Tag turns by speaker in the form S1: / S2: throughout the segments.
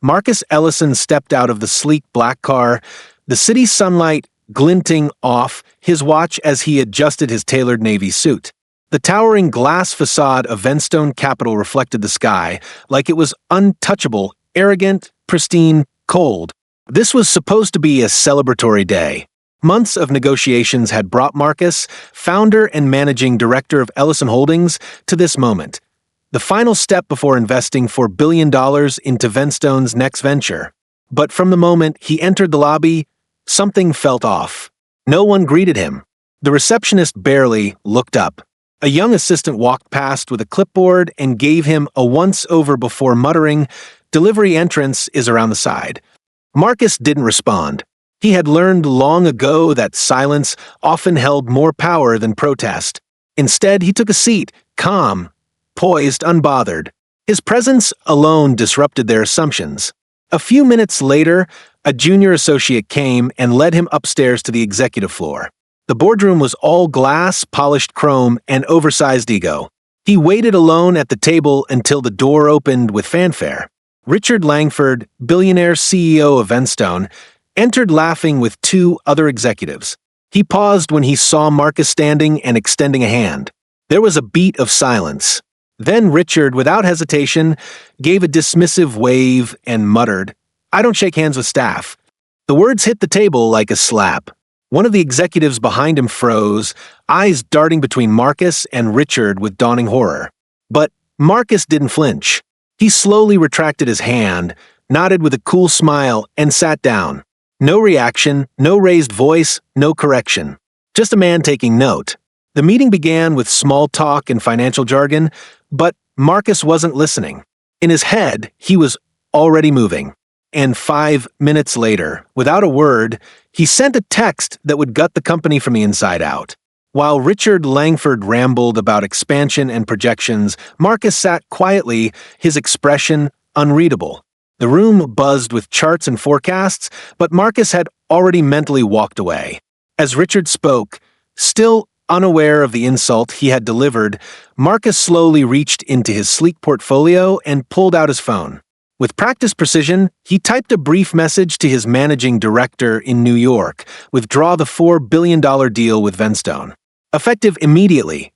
S1: Marcus Ellison stepped out of the sleek black car, the city sunlight glinting off his watch as he adjusted his tailored navy suit. The towering glass facade of Venstone Capital reflected the sky, like it was untouchable, arrogant, pristine, cold. This was supposed to be a celebratory day. Months of negotiations had brought Marcus, founder and managing director of Ellison Holdings, to this moment. The final step before investing $4 billion into Venstone's next venture. But from the moment he entered the lobby, something felt off. No one greeted him. The receptionist barely looked up. A young assistant walked past with a clipboard and gave him a once-over before muttering, "Delivery entrance is around the side." Marcus didn't respond. He had learned long ago that silence often held more power than protest. Instead, he took a seat, calm, poised, unbothered. His presence alone disrupted their assumptions. A few minutes later, a junior associate came and led him upstairs to the executive floor. The boardroom was all glass, polished chrome, and oversized ego. He waited alone at the table until the door opened with fanfare. Richard Langford, Billionaire CEO of Venstone, entered laughing with two other executives. He paused when he saw Marcus standing and extending a hand. There was a beat of silence. Then Richard, without hesitation, gave a dismissive wave and muttered, "I don't shake hands with staff." The words hit the table like a slap. One of the executives behind him froze, eyes darting between Marcus and Richard with dawning horror. But Marcus didn't flinch. He slowly retracted his hand, nodded with a cool smile, and sat down. No reaction, no raised voice, no correction. Just a man taking note. The meeting began with small talk and financial jargon, but Marcus wasn't listening. In his head, he was already moving. And 5 minutes later, without a word, he sent a text that would gut the company from the inside out. While Richard Langford rambled about expansion and projections, Marcus sat quietly, his expression unreadable. The room buzzed with charts and forecasts, but Marcus had already mentally walked away. As Richard spoke, still unaware of the insult he had delivered, Marcus slowly reached into his sleek portfolio and pulled out his phone. With practiced precision, he typed a brief message to his managing director in New York, withdraw the $4 billion deal with Venstone. Effective immediately.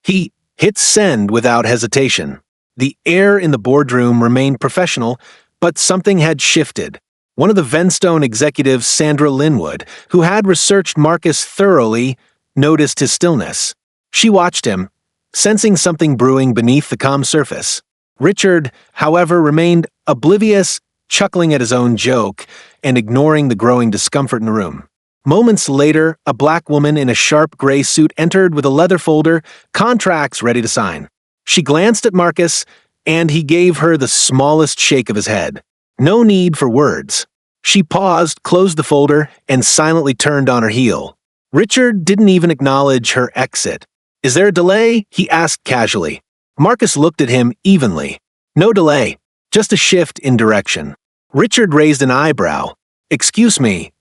S1: He hit send without hesitation. The air in the boardroom remained professional, but something had shifted. One of the Venstone executives, Sandra Linwood, who had researched Marcus thoroughly, noticed his stillness. She watched him, sensing something brewing beneath the calm surface. Richard, however, remained oblivious, chuckling at his own joke and ignoring the growing discomfort in the room. Moments later, a black woman in a sharp gray suit entered with a leather folder, contracts ready to sign. She glanced at Marcus, and he gave her the smallest shake of his head. No need for words. She paused, closed the folder, and silently turned on her heel. Richard didn't even acknowledge her exit. "Is there a delay?" he asked casually. Marcus looked at him evenly. No delay, just a shift in direction. Richard raised an eyebrow. "Excuse me."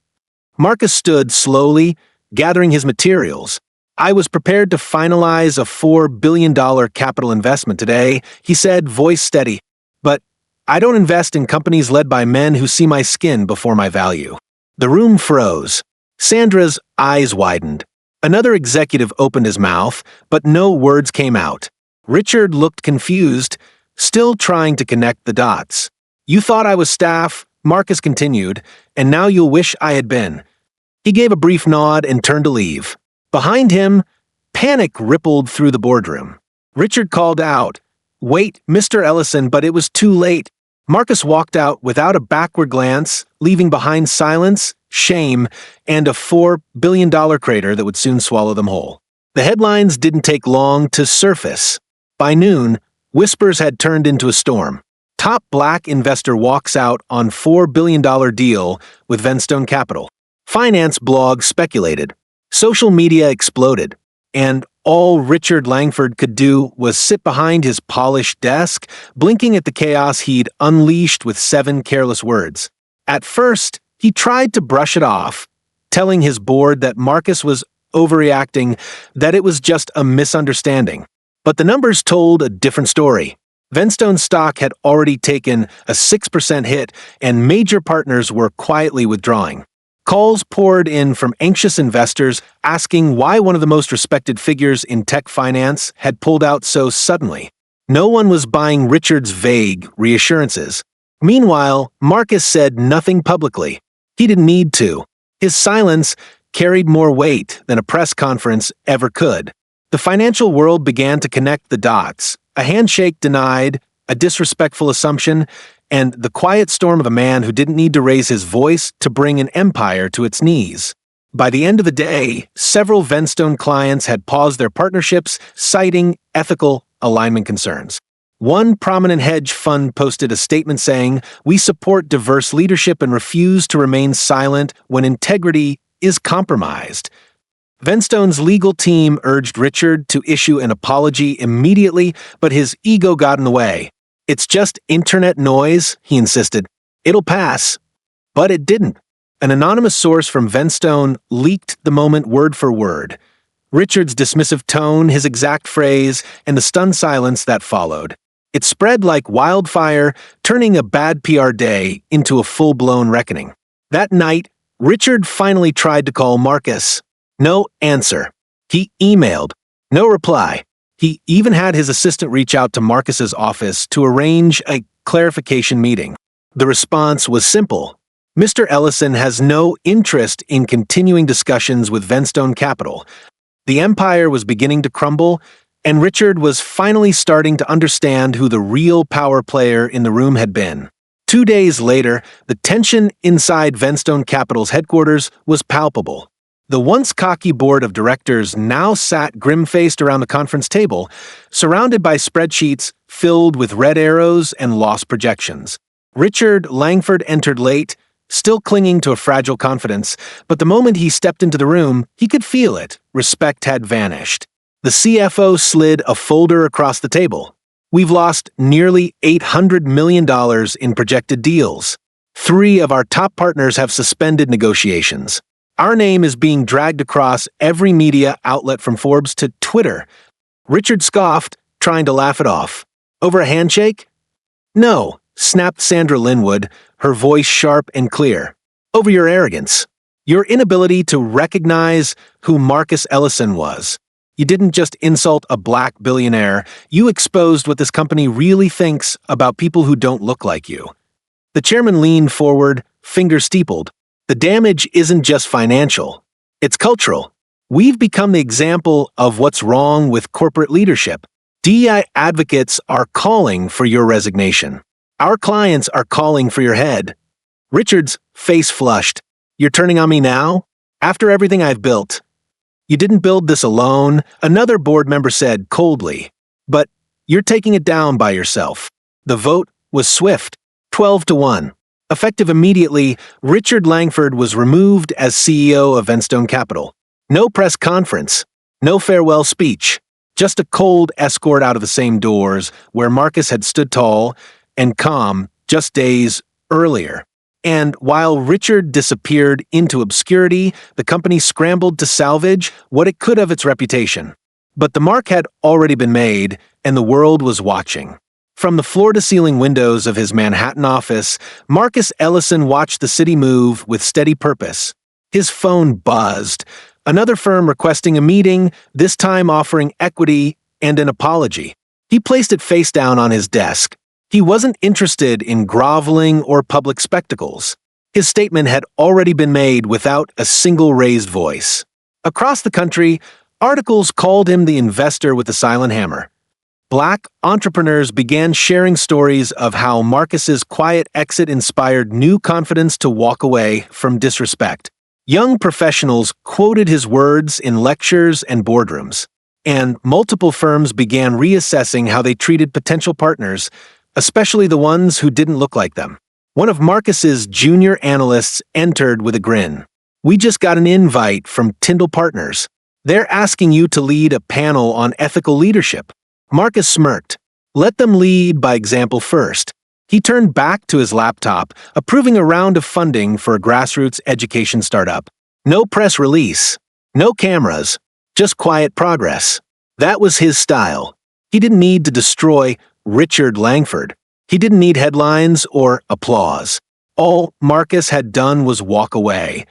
S1: Marcus stood slowly, gathering his materials. "I was prepared to finalize a $4 billion capital investment today," he said, voice steady. "But I don't invest in companies led by men who see my skin before my value." The room froze. Sandra's eyes widened. Another executive opened his mouth, but no words came out. Richard looked confused, still trying to connect the dots. "You thought I was staff," Marcus continued, "and now you'll wish I had been." He gave a brief nod and turned to leave. Behind him, panic rippled through the boardroom. Richard called out, "Wait, Mr. Ellison," but it was too late. Marcus walked out without a backward glance, leaving behind silence, shame, and a $4 billion crater that would soon swallow them whole. The headlines didn't take long to surface. By noon, whispers had turned into a storm. Top black investor walks out on $4 billion deal with Venstone Capital. Finance blogs speculated. Social media exploded. And all Richard Langford could do was sit behind his polished desk, blinking at the chaos he'd unleashed with 7 careless words. At first, he tried to brush it off, telling his board that Marcus was overreacting, that it was just a misunderstanding. But the numbers told a different story. Venstone stock had already taken a 6% hit, and major partners were quietly withdrawing. Calls poured in from anxious investors asking why one of the most respected figures in tech finance had pulled out so suddenly. No one was buying Richard's vague reassurances. Meanwhile, Marcus said nothing publicly. He didn't need to. His silence carried more weight than a press conference ever could. The financial world began to connect the dots. A handshake denied, a disrespectful assumption, and the quiet storm of a man who didn't need to raise his voice to bring an empire to its knees. By the end of the day, several Venstone clients had paused their partnerships, citing ethical alignment concerns. One prominent hedge fund posted a statement saying, "We support diverse leadership and refuse to remain silent when integrity is compromised." Venstone's legal team urged Richard to issue an apology immediately, but his ego got in the way. "It's just internet noise," he insisted. "It'll pass." But it didn't. An anonymous source from Venstone leaked the moment word for word. Richard's dismissive tone, his exact phrase, and the stunned silence that followed. It spread like wildfire, turning a bad PR day into a full-blown reckoning. That night, Richard finally tried to call Marcus. No answer. He emailed. No reply. He even had his assistant reach out to Marcus's office to arrange a clarification meeting. The response was simple. Mr. Ellison has no interest in continuing discussions with Venstone Capital. The empire was beginning to crumble, and Richard was finally starting to understand who the real power player in the room had been. 2 days later, the tension inside Venstone Capital's headquarters was palpable. The once cocky board of directors now sat grim-faced around the conference table, surrounded by spreadsheets filled with red arrows and lost projections. Richard Langford entered late, still clinging to a fragile confidence, but the moment he stepped into the room, he could feel it. Respect had vanished. The CFO slid a folder across the table. "We've lost nearly $800 million in projected deals. 3 of our top partners have suspended negotiations. Our name is being dragged across every media outlet from Forbes to Twitter." Richard scoffed, trying to laugh it off. "Over a handshake?" "No," snapped Sandra Linwood, her voice sharp and clear. "Over your arrogance. Your inability to recognize who Marcus Ellison was. You didn't just insult a black billionaire, you exposed what this company really thinks about people who don't look like you." The chairman leaned forward, fingers steepled. "The damage isn't just financial. It's cultural. We've become the example of what's wrong with corporate leadership. DEI advocates are calling for your resignation. Our clients are calling for your head." Richard's face flushed. "You're turning on me now? After everything I've built?" "You didn't build this alone," another board member said coldly. "But you're taking it down by yourself." The vote was swift, 12-1. Effective immediately, Richard Langford was removed as CEO of Venstone Capital. No press conference, no farewell speech, just a cold escort out of the same doors where Marcus had stood tall and calm just days earlier. And while Richard disappeared into obscurity, the company scrambled to salvage what it could of its reputation. But the mark had already been made, and the world was watching. From the floor-to-ceiling windows of his Manhattan office, Marcus Ellison watched the city move with steady purpose. His phone buzzed. Another firm requesting a meeting, this time offering equity and an apology. He placed it face down on his desk. He wasn't interested in groveling or public spectacles. His statement had already been made without a single raised voice. Across the country, articles called him the investor with the silent hammer. Black entrepreneurs began sharing stories of how Marcus's quiet exit inspired new confidence to walk away from disrespect. Young professionals quoted his words in lectures and boardrooms, and multiple firms began reassessing how they treated potential partners, especially the ones who didn't look like them. One of Marcus's junior analysts entered with a grin. "We just got an invite from Tyndall Partners. They're asking you to lead a panel on ethical leadership." Marcus smirked. "Let them lead by example first." He turned back to his laptop, approving a round of funding for a grassroots education startup. No press release, no cameras, just quiet progress. That was his style. He didn't need to destroy Richard Langford. He didn't need headlines or applause. All Marcus had done was walk away,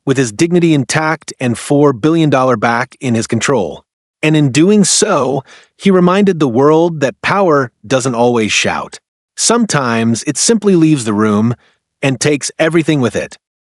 S1: with his dignity intact and $4 billion back in his control. And in doing so, he reminded the world that power doesn't always shout. Sometimes it simply leaves the room and takes everything with it.